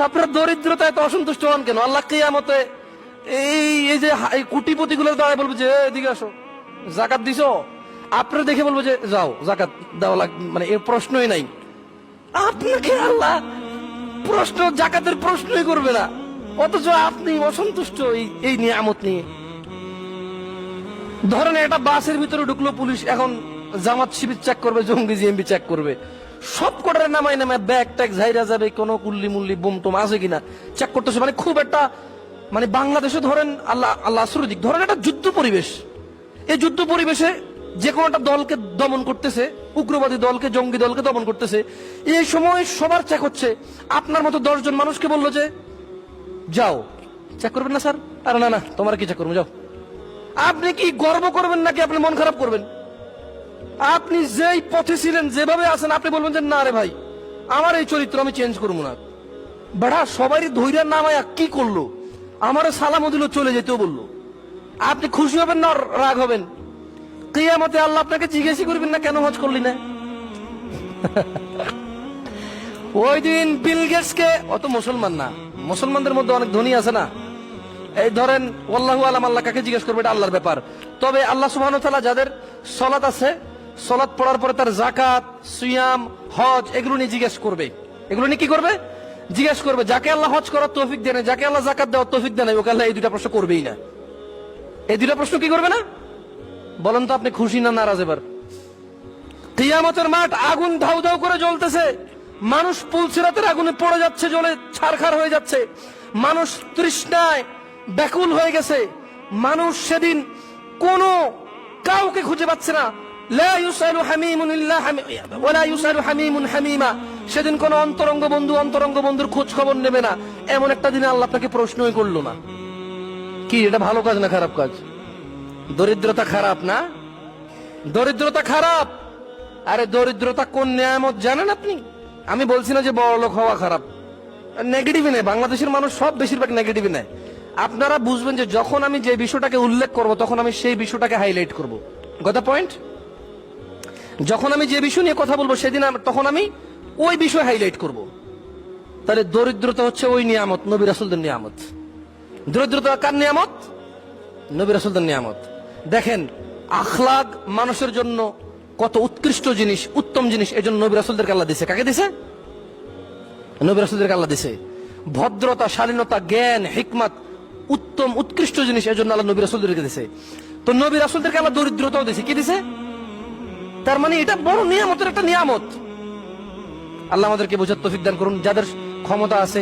আপনার দরিদ্রতায় তো অসন্তুষ্ট হন কেন? আল্লাহ কিয়ামতে এই যে কোটিপতি গুলোর দ্বারা বলবো যে এদিকে আসো, জাকাত দিছো, আপনারা দেখে বলবো যে যাও জাকাত দেওয়া লাগবে, মানে এর প্রশ্নই নাই। আপনাকে আল্লাহ প্রশ্ন জাকাতের প্রশ্নই করবে না, অথচ আপনি অসন্তুষ্ট এই নিয়ামত নিয়ে। ধরেন একটা বাসের ভিতরে ঢুকলো পুলিশ, এখন জামাত শিবির চেক করবে, জঙ্গি জিএমবি চেক করবে, সব কটারে নামাই নামায় ব্যাগ ট্যাগ ঝাইরা যাবে, কোনো কুল্লি মুল্লি বোম টোম আছে কিনা চেক করতেছে। মানে খুব একটা, মানে বাংলাদেশে ধরেন আল্লাহ দিক, ধরেন একটা যুদ্ধ পরিবেশ। এই যুদ্ধ পরিবেশে যে কোনো একটা দলকে দমন করতেছে, উগ্রবাদী দলকে, জঙ্গি দলকে দমন করতেছে। এই সময় সবার চেক হচ্ছে। আপনার মতো 10 জন মানুষকে বললো যে যাও চেক করবেন না স্যার, আরে না না তোমার কি চেক করবো, যাও। আপনি কি গর্ব করবেন নাকি আপনি মন খারাপ করবেন? আপনি যেই পথে ছিলেন, যেভাবে আছেন, আপনি বলবেন যে না রে ভাই, আমার এই চরিত্র আমি চেঞ্জ করবো না। বেড়া সবারই ধৈর্যের নামায় কি করলো, আমারও সালামও দিল, চলে যেতেও বললো। আপনি খুশি হবেন না রাগ হবেন? কিয়ামতে আল্লাহ আপনাকে জিজ্ঞেস করবেন না কেন হজ করলি না? ওই দিন বিল গেটসকে, অত মুসলমান না, মুসলমানদের মধ্যে অনেক ধনী আছে না, এই ধরেন আল্লাহু আলাম, আল্লাহ কাকে জিজ্ঞেস করবে এটা আল্লাহর ব্যাপার। তবে আল্লাহ সুবহানাহু ওয়া তাআলা যাদের সালাত আছে, সালাত পড়ার পরে তার যাকাত, সিয়াম, হজ এগুলো নিয়ে জিজ্ঞেস করবে। এগুলো নিয়ে কি করবে? জিজ্ঞেস করবে। যাকে আল্লাহ হজ করার তৌফিক দেন, যাকে আল্লাহ যাকাত দেওয়ার তৌফিক দেন, ওকে আল্লাহ এই দুইটা প্রশ্ন করবেই না। এই দুইটা প্রশ্ন কি করবে না? বলেন তো আপনি খুশি না নারাজ? এবার কিয়ামতের মাঠ আগুন ধাউ ধাউ করে জ্বলতেছে, মানুষ পুলসিরাতের আগুনে পড়ে যাচ্ছে, জ্বলে ছারখার হয়ে যাচ্ছে, মানুষ তৃষ্ণায় ব্যাকুল হয়ে গেছে। মানুষ সেদিন কোনো কাউকে খুঁজে পাচ্ছে না। লা ইউসালু হামিমুন ইল্লা ওয়ালা ইউসালু হামিমুন হামিমা। সেদিন কোন অন্তরঙ্গ বন্ধুর খোঁজ খবর নেবে না। এমন একটা দিনে আল্লাহ আপনাকে প্রশ্নই করলো না। কি এটা ভালো কাজ না খারাপ কাজ? দরিদ্রতা খারাপ না? দরিদ্রতা খারাপ? আরে দরিদ্রতা কোন নিয়ামত জানেন আপনি? আমি বলছি না যে বড়লোক হওয়া খারাপ, নেগেটিভই নেই। বাংলাদেশের মানুষ সব বেশিরভাগ নেগেটিভই নেয়। আপনারা বুঝবেন যে যখন আমি যে বিষয়টাকে উল্লেখ করব, তখন আমি সেই বিষয়টাকে হাইলাইট করব। গত পয়েন্ট, যখন আমি যে বিষয় নিয়ে কথা বলবো সেদিন তখন আমি ওই বিষয় হাইলাইট করব। তাহলে দরিদ্রতা হচ্ছে ওই নিয়ামত, নবী রাসূলদের নিয়ামত। দরিদ্রতা কার নিয়ামত? নবী রাসূলদের নিয়ামত। দেখেন আখলাক মানুষের জন্য কত উৎকৃষ্ট জিনিস, উত্তম জিনিস, এই জন্য নবী রাসূলদেরকে আল্লাহ দিছে। কাকে দিছে? নবী রাসূলদেরকে আল্লাহ দিছে। ভদ্রতা, শালীনতা, জ্ঞান, হিকমত, উত্তম উৎকৃষ্ট জিনিস, এই জন্য আল্লাহ নবী রাসূলদেরকে দিছে। তো নবী রাসূলদেরকে আল্লাহ দরিদ্রতাও দিছে। কি দিছে? তার মানে এটা বড় নিয়ামতের একটা নিয়ামত। আল্লাহ আমাদেরকে বোঝার তৌফিক দান করুন। যাদের ক্ষমতা আছে